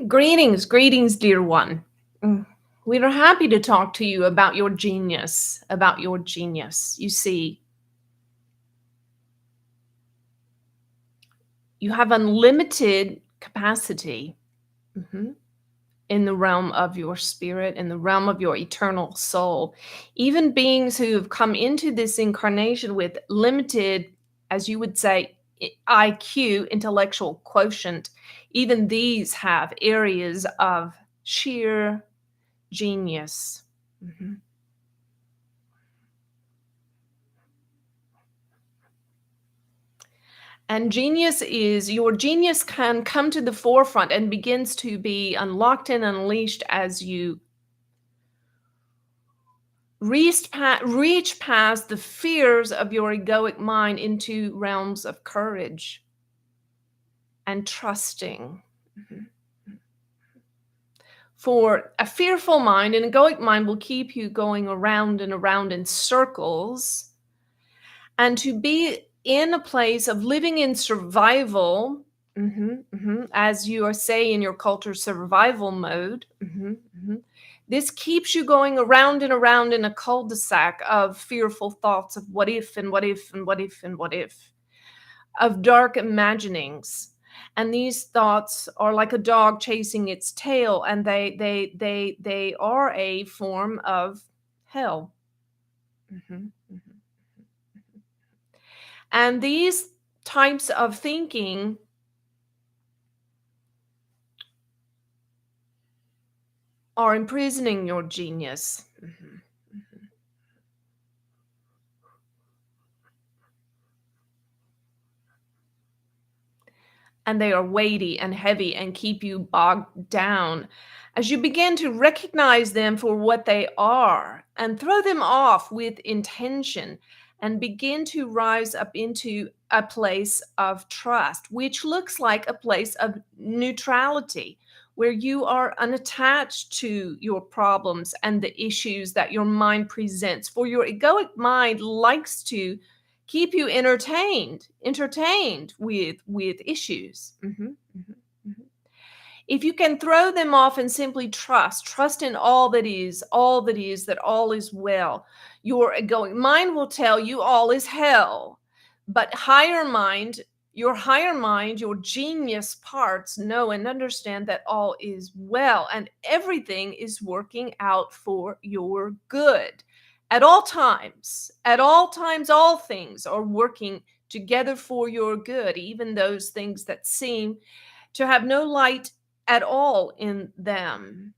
Greetings, greetings, dear one. Mm. We are happy to talk to you about your genius, about your genius. You see, you have unlimited capacity mhm, in the realm of your spirit, in the realm of your eternal soul. Even beings who have come into this incarnation with limited, as you would say, IQ, intellectual quotient, even these have areas of sheer genius. Mhm. And genius is your genius can come to the forefront and begins to be unlocked and unleashed as you reach past the fears of your egoic mind into realms of courage and trusting. Mhm. For a fearful mind, an egoic mind will keep you going around and around in circles, and to be in a place of living in survival, as you are say in your culture, survival mode. This keeps you going around and around in a cul-de-sac of fearful thoughts of what if and what if and what if and what if, of dark imaginings. And these thoughts are like a dog chasing its tail, and they are a form of hell. Mhm, mhm. And these types of thinking are imprisoning your genius. And they are weighty and heavy and keep you bogged down. As you begin to recognize them for what they are and throw them off with intention and begin to rise up into a place of trust, which looks like a place of neutrality, where you are unattached to your problems and the issues that your mind presents. For your egoic mind likes to keep you entertained with issues. Mhm. If you can throw them off and simply trust in all that is, that all is well, your egoic mind will tell you all is hell. But higher mind, your genius parts know and understand that all is well and everything is working out for your good. At all times, all things are working together for your good, even those things that seem to have no light at all in them.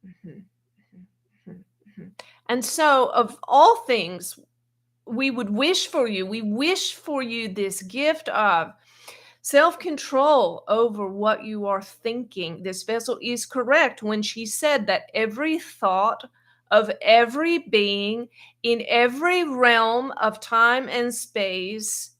Mhm, mhm, mhm, mhm. And so, of all things, we wish for you this gift of self control over what you are thinking. This vessel is correct when she said that every thought of every being in every realm of time and space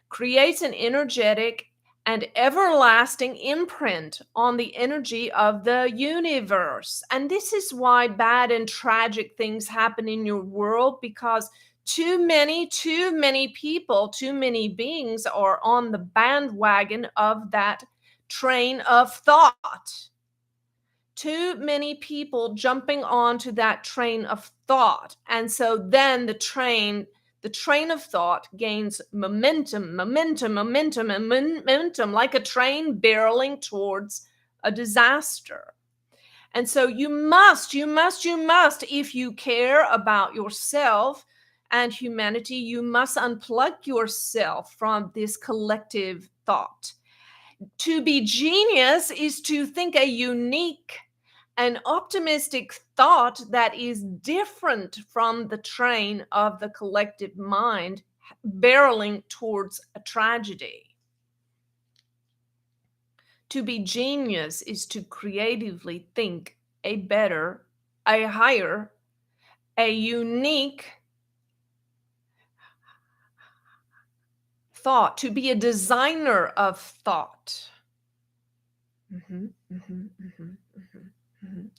creates an energetic and everlasting imprint on the energy of the universe. And this is why bad and tragic things happen in your world, because too many people, too many beings are on the bandwagon of that train of thought. Too many people jumping onto that train of thought. And so then the train of thought gains momentum, like a train barreling towards a disaster. And so you must, if you care about yourself and humanity, you must unplug yourself from this collective thought. To be genius is to think a unique and optimistic thought that is different from the train of the collective mind barreling towards a tragedy. To be genius is to creatively think a better, a higher, a unique thought, to be a designer of thought. Mhm, mhm, mhm, mhm, mhm.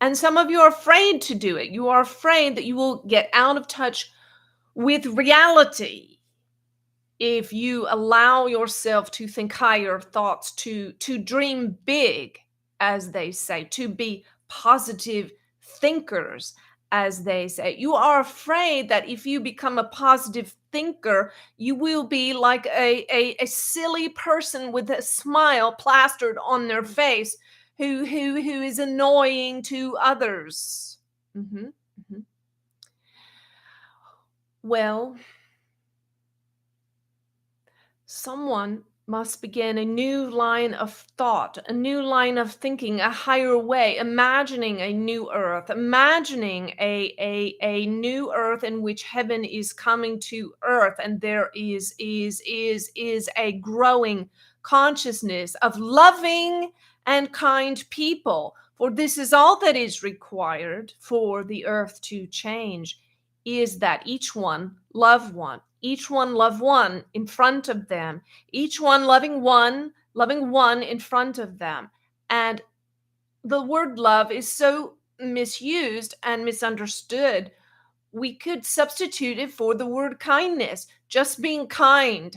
And some of you are afraid to do it. You are afraid that you will get out of touch with reality if you allow yourself to think higher thoughts, to dream big, as they say, to be positive thinkers, as they say. You are afraid that if you become a positive thinker, you will be like a silly person with a smile plastered on their face who is annoying to others. Mhm, mhm. Well, someone must begin a new line of thought, a new line of thinking, a higher way, imagining a new earth, imagining a new earth in which heaven is coming to earth, and there is a growing consciousness of loving and kind people. For this is all that is required for the earth to change, is that each one love one in front of them, each one loving one in front of them. And the word love is so misused and misunderstood. We could substitute it for the word kindness, just being kind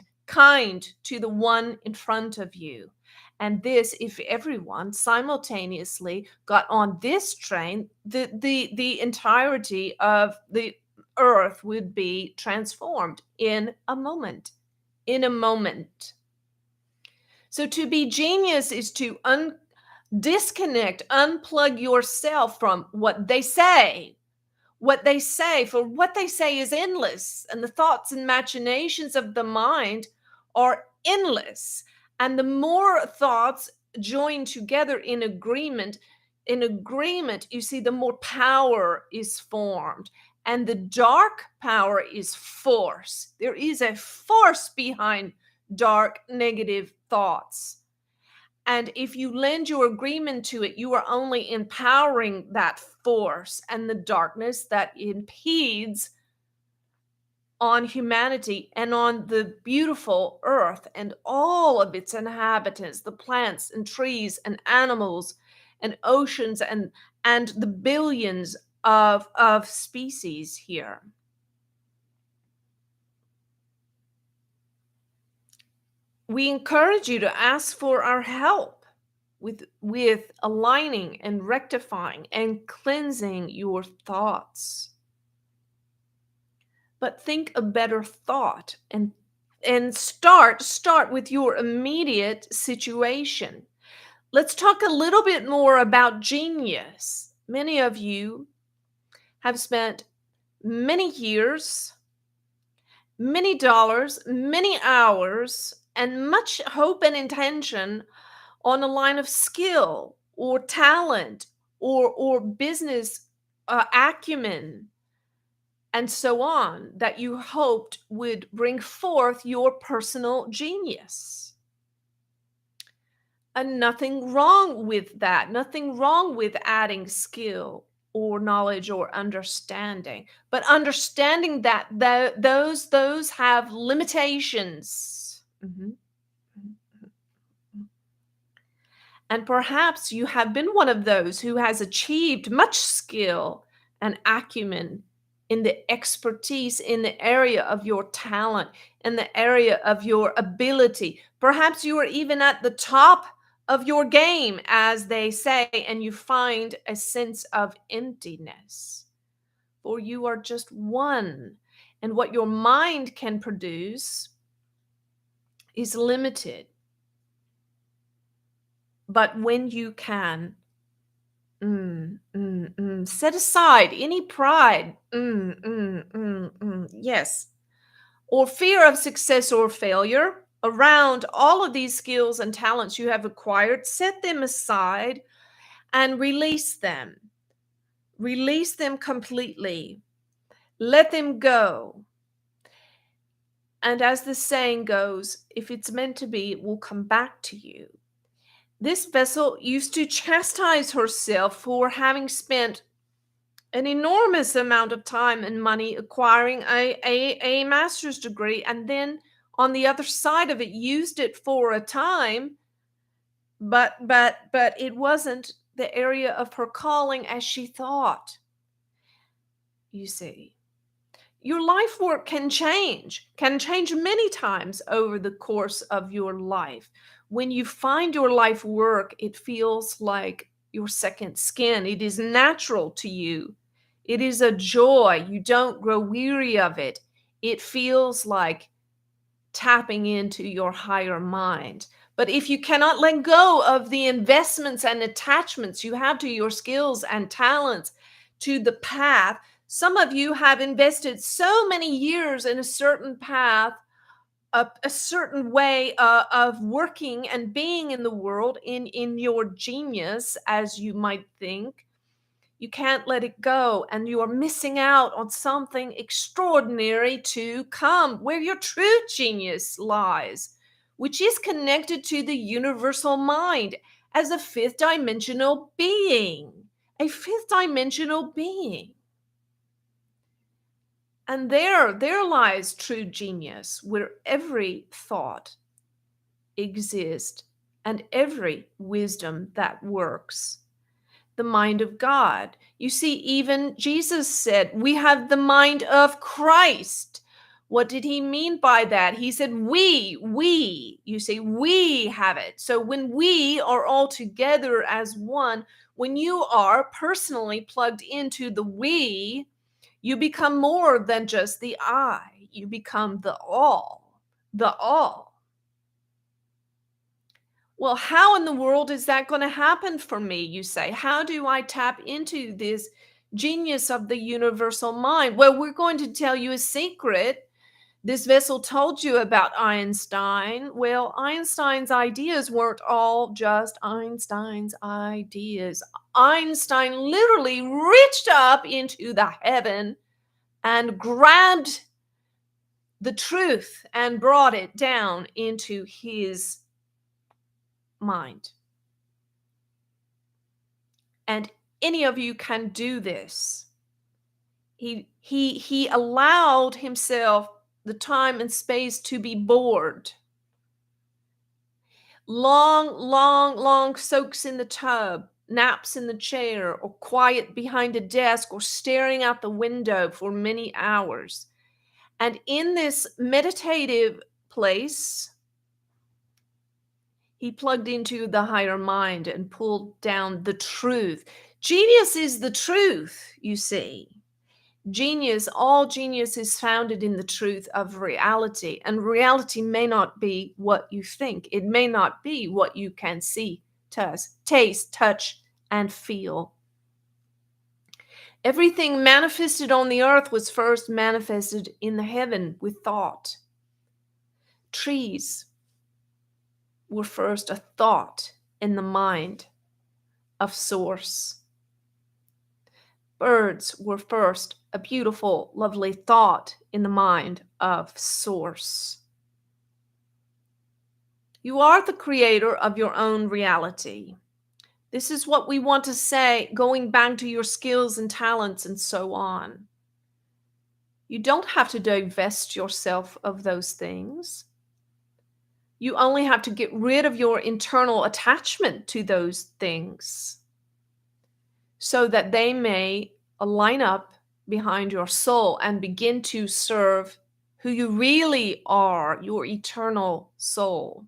to the one in front of you. And this, if everyone simultaneously got on this train, the entirety of the earth would be transformed in a moment. In a moment. So to be genius is to disconnect, unplug yourself from what they say. For what they say is endless, and the thoughts and machinations of the mind are endless. And the more thoughts join together in agreement, you see, the more power is formed. And the dark power is force. There is a force behind dark, negative thoughts. And if you lend your agreement to it, you are only empowering that force and the darkness that impedes on humanity and on the beautiful earth and all of its inhabitants, the plants and trees and animals and oceans and the billions of species here. We encourage you to ask for our help with aligning and rectifying and cleansing your thoughts. But think a better thought and start with your immediate situation. Let's talk a little bit more about genius. Many of you have spent many years, many dollars, many hours, and much hope and intention on a line of skill or talent or business acumen and so on that you hoped would bring forth your personal genius. And nothing wrong with that, nothing wrong with adding skill or knowledge or understanding, but understanding that those have limitations. Mhm. And perhaps you have been one of those who has achieved much skill and acumen in the expertise in the area of your talent, in the area of your ability. Perhaps you are even at the top of your game, as they say, and you find a sense of emptiness. For you are just one, and what your mind can produce is limited. But when you can set aside any pride, yes, or fear of success or failure around all of these skills and talents you have acquired. Set them aside and release them. Release them completely. Let them go. And as the saying goes, if it's meant to be, it will come back to you. This vessel used to chastise herself for having spent an enormous amount of time and money acquiring a master's degree, and then on the other side of it used it for a time, but it wasn't the area of her calling as she thought. You see, your life work can change many times over the course of your life. When you find your life work, it feels like your second skin. It is natural to you. It is a joy. You don't grow weary of it. It feels like tapping into your higher mind. But if you cannot let go of the investments and attachments you have to your skills and talents, to the path, some of you have invested so many years in a certain path, a certain way of working and being in the world, in your genius, as you might think. You can't let it go, and you are missing out on something extraordinary to come, where your true genius lies, which is connected to the universal mind as a fifth dimensional being. A fifth dimensional being. And there lies true genius, where every thought exists and every wisdom that works. The mind of God. You see, even Jesus said, we have the mind of Christ. What did he mean by that? He said, we, you say, we have it. So when we are all together as one, when you are personally plugged into the we, you become more than just the I. You become the all, the all. Well, how in the world is that going to happen for me? You say, how do I tap into this genius of the universal mind? Well, we're going to tell you a secret. This vessel told you about Einstein. Well, Einstein's ideas weren't all just Einstein's ideas. Einstein literally reached up into the heaven and grabbed the truth and brought it down into his mind. And any of you can do this. He allowed himself the time and space to be bored. Long soaks in the tub, naps in the chair, or quiet behind a desk, or staring out the window for many hours. And in this meditative place, he plugged into the higher mind and pulled down the truth. Genius is the truth, you see. Genius, all genius is founded in the truth of reality. And reality may not be what you think. It may not be what you can see, taste, touch, and feel. Everything manifested on the earth was first manifested in the heaven with thought. Trees were first a thought in the mind of Source. Birds were first a beautiful, lovely thought in the mind of Source. You are the creator of your own reality. This is what we want to say, going back to your skills and talents and so on. You don't have to divest yourself of those things. You only have to get rid of your internal attachment to those things so that they may line up behind your soul and begin to serve who you really are, your eternal soul.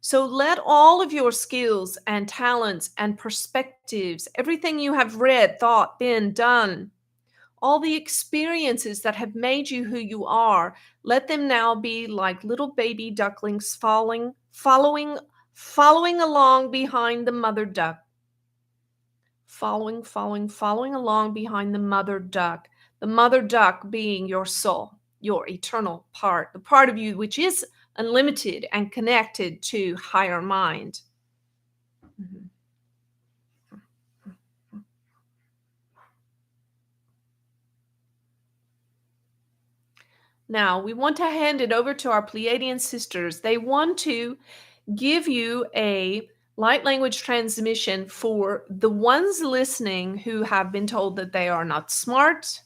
So let all of your skills and talents and perspectives, everything you have read, thought, been, done, all the experiences that have made you who you are, let them now be like little baby ducklings following along behind the mother duck. Following along behind the mother duck. The mother duck being your soul, your eternal part, the part of you which is unlimited and connected to higher mind. Mm-hmm. Now, we want to hand it over to our Pleiadian sisters. They want to give you a light language transmission for the ones listening who have been told that they are not smart,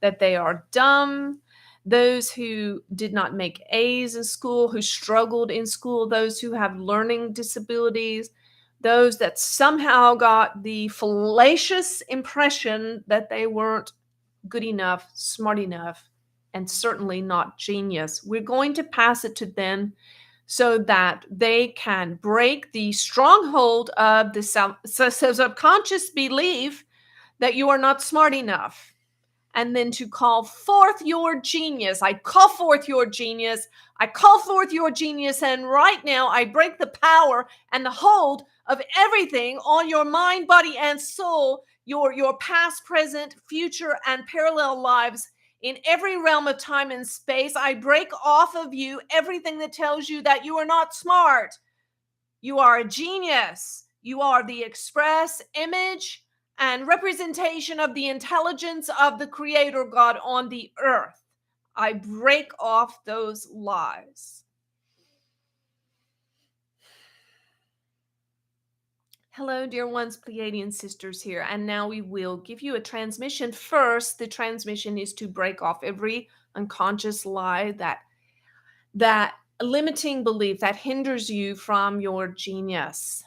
that they are dumb, those who did not make A's in school, who struggled in school, those who have learning disabilities, those that somehow got the fallacious impression that they weren't good enough, smart enough, and certainly not genius. We're going to pass it to them so that they can break the stronghold of the subconscious belief that you are not smart enough, and then to call forth your genius. I call forth your genius. I call forth your genius. And right now, I break the power and the hold of everything on your mind, body, and soul, your past, present, future, and parallel lives in every realm of time and space. I break off of you everything that tells you that you are not smart. You are a genius. You are the express image and representation of the intelligence of the Creator God on the earth. I break off those lies. Hello, dear ones, Pleiadian sisters here. And now we will give you a transmission. First, the transmission is to break off every unconscious lie, that limiting belief that hinders you from your genius.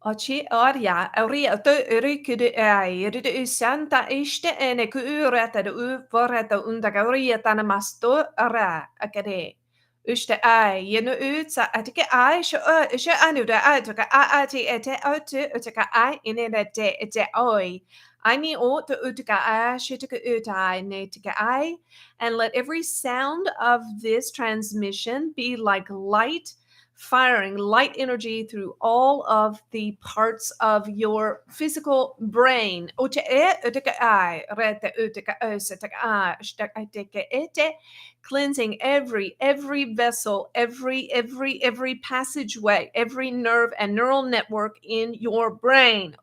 Ochi aria auria to urikudu ai rudu santa ishte ene ku urata u vorata undagaria tanamasto ara akade ushte ai yenu utsa atike ai sho anuda atuka ati ete otu utaka ai inena de ete oi ani o to utuka ai shituka utai ne tika ai, and let every sound of this transmission be like light, firing light energy through all of the parts of your physical brain. Cleansing every vessel, every passageway, every nerve and neural network in your brain.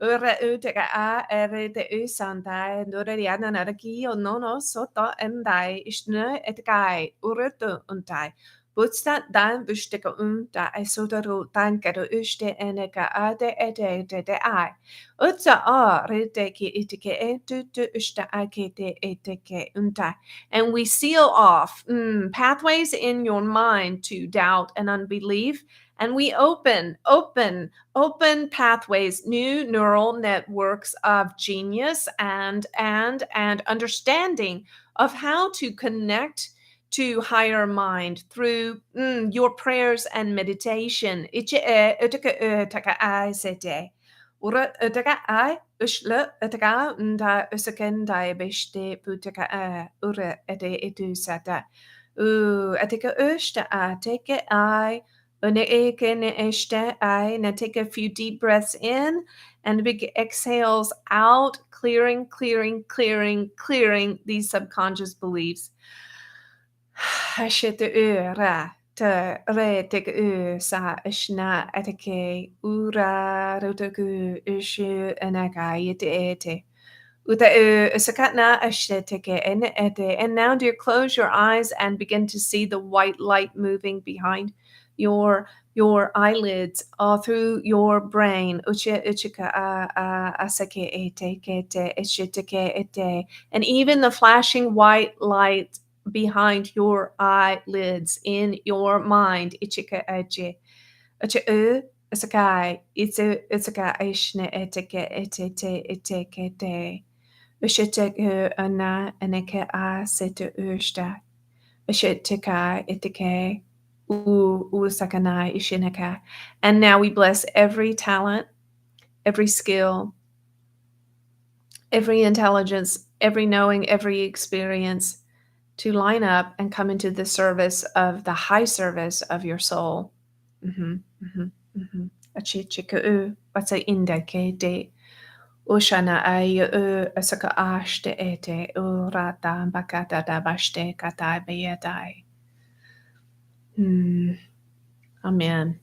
Ura utaka a ere de usandai nurariana naraki o nono soto endai ishne etkai urutu untai. Butsta dan bushteka unta I sotaru tankero ushte eneka ade ede de I. Utsa a reteki itike etu tu ushta akete eteke untai. And we seal off pathways in your mind to doubt and unbelief. And we open pathways, new neural networks of genius and understanding of how to connect to higher mind through your prayers and meditation. Ura utaka ai ushle utaka nda usakenda beshte putaka ura ede edu sata. Ateka ushta take it I. Now take a few deep breaths in and big exhales out, clearing these subconscious beliefs. Te re te sa ishna atake ura rotoku ishu anakai ete. And now, dear, close your eyes and begin to see the white light moving behind your eyelids all through your brain. And even the flashing white light behind your eyelids in your mind. Sakai, ishne eteke. Ushitek ana aneke a setu ushta. Ushiteka itike sakanai ishinaka. And now we bless every talent, every skill, every intelligence, every knowing, every experience to line up and come into the service of the high service of your soul. Achichiku, what's a indicate? Ushana ay asaka ashte ete urata bakata da bashte katai beyadai. Amen.